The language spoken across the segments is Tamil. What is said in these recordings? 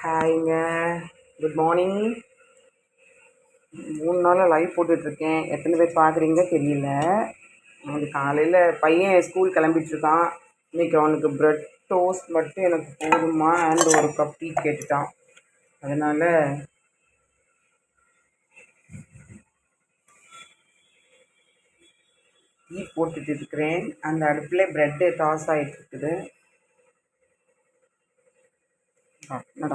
ஹாய்ங்க. Good morning. 3 நாளாக லைவ் போட்டுட்ருக்கேன். எத்தனை பேர் பார்க்குறீங்க தெரியல. அது காலையில் பையன் ஸ்கூல் கிளம்பிட்டுருக்கான். இன்றைக்கி அவனுக்கு ப்ரெட் டோஸ்ட் மட்டும் எனக்கு போதுமா அண்ட் ஒரு கப் டீ கேட்டுட்டான். அதனால் டீ போட்டுட்டு இருக்கிறேன். அந்த அடுப்பில் ப்ரெட்டு டாஸ் ஆகிட்டுருக்குது. நட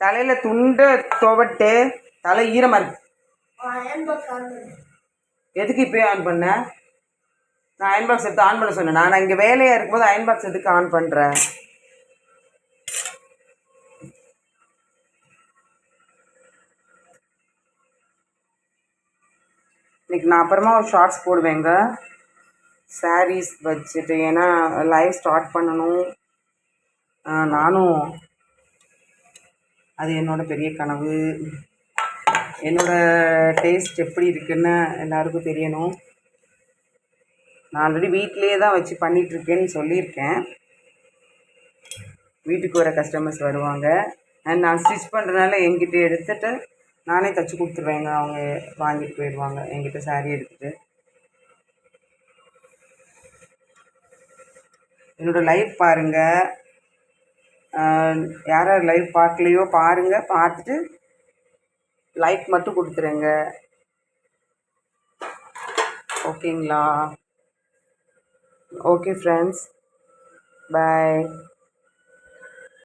தலையில் துண்டை துவட்டு தலை ஈரமாக இருக்கு. எதுக்கு இப்போயே ஆன் பண்ண? நான் அயன் பாக்ஸ் எடுத்து ஆன் பண்ண சொன்னேன். நான் இங்கே வேலையாக இருக்கும்போது அயன் பாக்ஸ் எதுக்கு ஆன் பண்ணுறேன்? இன்றைக்கி நான் அப்புறமா ஒரு ஷார்ட்ஸ் போடுவேங்க சாரீஸ் வச்சுட்டு. ஏன்னா லைவ் ஸ்டார்ட் பண்ணணும். நானும் அது என்னோடய பெரிய கனவு. என்னோடய டேஸ்ட் எப்படி இருக்குன்னு எல்லாருக்கும் தெரியணும். நான் ஆல்ரெடி வீட்டிலே தான் வச்சு பண்ணிகிட்ருக்கேன்னு சொல்லியிருக்கேன். வீட்டுக்கு வர கஸ்டமர்ஸ் வருவாங்க. அண்ட் நான் ஸ்டிச் பண்ணுறதுனால என்கிட்ட எடுத்துகிட்டு நானே தைச்சி கொடுத்துருவேங்க. அவங்க வாங்கிட்டு போயிடுவாங்க என்கிட்ட சாரீ எடுத்துகிட்டு. என்னோடய லைவ் பாருங்கள். யார் யார் லைவ் பார்க்கலையோ பாருங்கள். பார்த்துட்டு லைக் மட்டும் கொடுத்துருங்க. ஓகேங்களா? ஓகே ஃப்ரெண்ட்ஸ், பாய்.